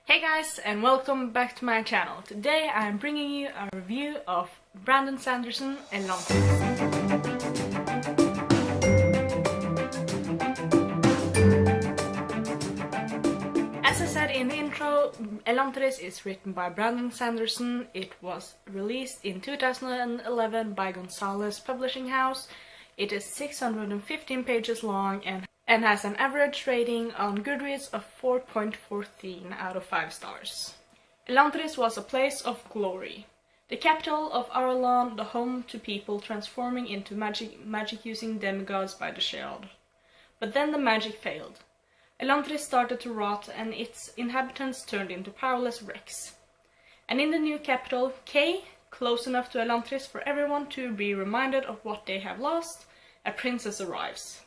Hey guys, and welcome back to my channel. Today I'm bringing you a review of Brandon Sanderson, Elantris. As I said in the intro, Elantris is written by Brandon Sanderson. It was released in 2011 by Gonzalez Publishing House. It is 615 pages long and has an average rating on Goodreads of 4.14 out of 5 stars. Elantris was a place of glory. The capital of Arelon, the home to people transforming into magic-using demigods by the shield. But then the magic failed. Elantris started to rot and its inhabitants turned into powerless wrecks. And in the new capital, Kay, close enough to Elantris for everyone to be reminded of what they have lost, a princess arrives.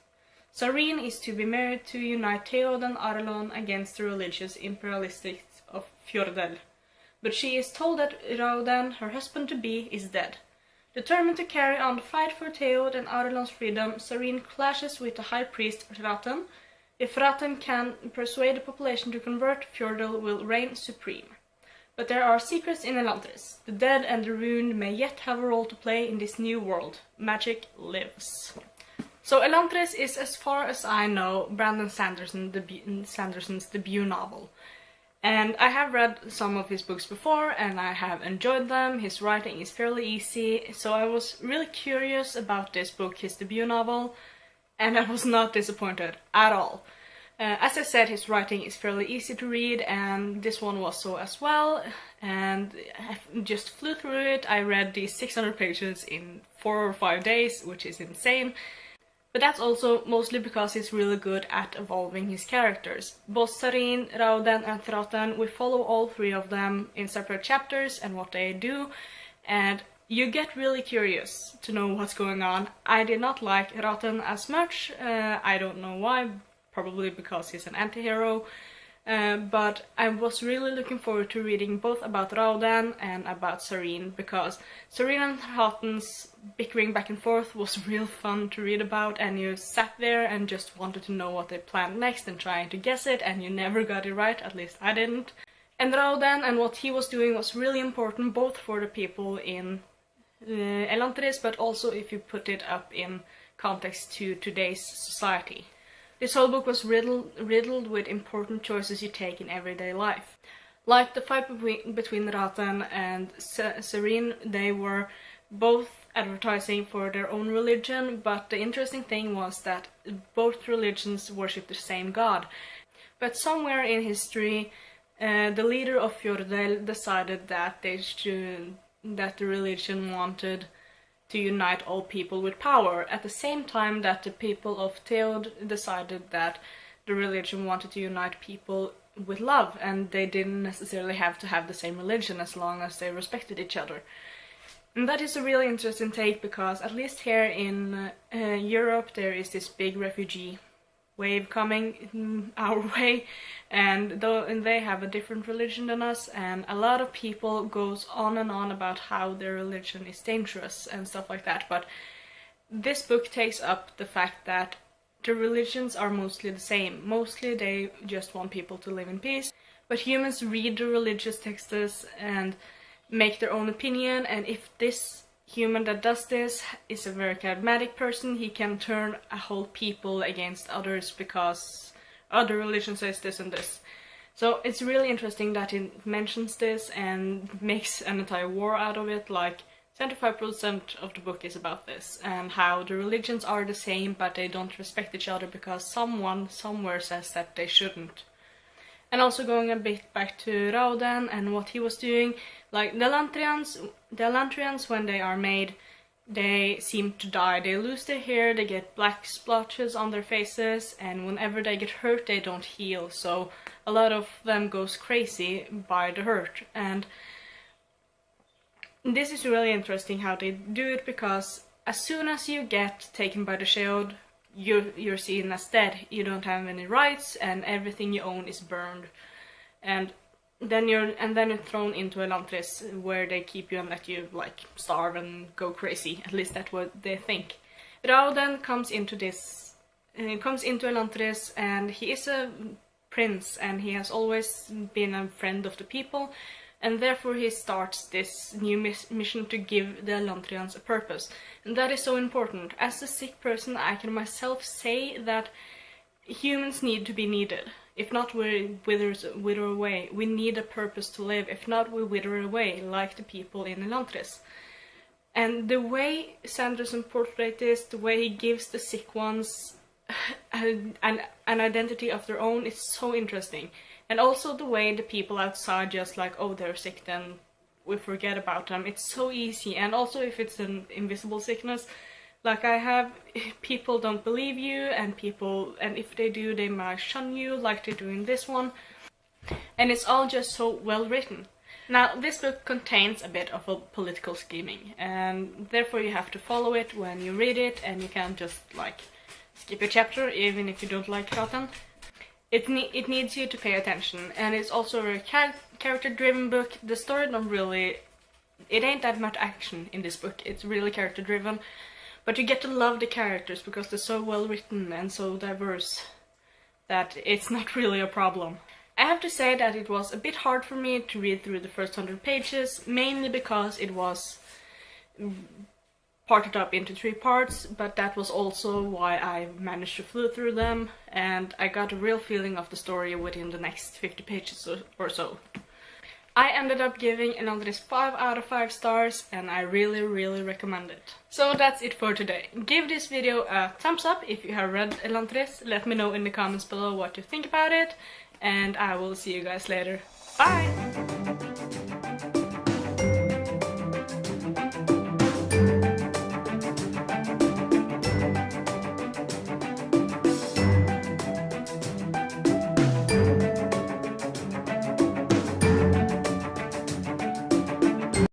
Sareen is to be married to unite Theod and Arelon against the religious imperialists of Fjordell. But she is told that Raudan, her husband-to-be, is dead. Determined to carry on the fight for Theod and Arelon's freedom, Sareen clashes with the high priest Ratan. If Ratan can persuade the population to convert, Fjordell will reign supreme. But there are secrets in Elantris. The dead and the ruined may yet have a role to play in this new world. Magic lives. So Elantris is, as far as I know, Brandon Sanderson's debut novel. And I have read some of his books before and I have enjoyed them. His writing is fairly easy, so I was really curious about this book, his debut novel, and I was not disappointed at all. As I said, his writing is fairly easy to read, and this one was so as well, and I just flew through it. I read these 600 pages in 4 or 5 days, which is insane. But that's also mostly because he's really good at evolving his characters. Both Sareen, Raudan and Thratan, we follow all three of them in separate chapters and what they do, and you get really curious to know what's going on. I did not like Raudan as much, I don't know why, probably because he's an anti-hero. But I was really looking forward to reading both about Raudan and about Sareen, because Sareen and Ratan's bickering back and forth was real fun to read about, and you sat there and just wanted to know what they planned next and trying to guess it, and you never got it right, at least I didn't. And Raudan and what he was doing was really important, both for the people in Elantris, but also if you put it up in context to today's society. This whole book was riddled with important choices you take in everyday life. Like the fight between Ratan and Sareen, they were both advertising for their own religion, but the interesting thing was that both religions worship the same god. But somewhere in history, the leader of Fjordell decided that that the religion wanted to unite all people with power, at the same time that the people of Theod decided that the religion wanted to unite people with love, and they didn't necessarily have to have the same religion as long as they respected each other. And that is a really interesting take, because at least here in Europe there is this big refugee wave coming our way, and they have a different religion than us, and a lot of people goes on and on about how their religion is dangerous and stuff like that. But this book takes up the fact that the religions are mostly the same. Mostly they just want people to live in peace, but humans read the religious texts and make their own opinion, and if this human that does this is a very charismatic person, he can turn a whole people against others because other religion says this and this. So it's really interesting that it mentions this and makes an entire war out of it. Like 75% of the book is about this, and how the religions are the same but they don't respect each other because someone somewhere says that they shouldn't. And also going a bit back to Raudan and what he was doing, like the Elantrians, when they are made, they seem to die. They lose their hair, they get black splotches on their faces, and whenever they get hurt they don't heal, so a lot of them goes crazy by the hurt. And this is really interesting how they do it, because as soon as you get taken by the shield, you're seen as dead. You don't have any rights, and everything you own is burned. And then you're thrown into Elantris, where they keep you and let you like starve and go crazy. At least that's what they think. Raudan comes into Elantris, and he is a prince, and he has always been a friend of the people, and therefore he starts this new mission to give the Elantrians a purpose. And that is so important. As a sick person, I can myself say that humans need to be needed. If not, we wither away. We need a purpose to live. If not, we wither away, like the people in Elantris. And the way Sanderson portrays this, the way he gives the sick ones an identity of their own, is so interesting. And also the way the people outside just like, oh, they're sick, then we forget about them. It's so easy. And also if it's an invisible sickness, like I have, people don't believe you, and if they do, they might shun you, like they do in this one. And it's all just so well written. Now, this book contains a bit of a political scheming, and therefore you have to follow it when you read it, and you can't just like skip a chapter, even if you don't like Cotton. It needs you to pay attention, and it's also a character-driven book. The story it ain't that much action in this book. It's really character-driven, but you get to love the characters because they're so well written and so diverse that it's not really a problem. I have to say that it was a bit hard for me to read through the first 100 pages, mainly because it was parted up into 3 parts, but that was also why I managed to flew through them, and I got a real feeling of the story within the next 50 pages or so. I ended up giving Elantris 5 out of 5 stars, and I really, really recommend it. So that's it for today. Give this video a thumbs up if you have read Elantris. Let me know in the comments below what you think about it, and I will see you guys later. Bye!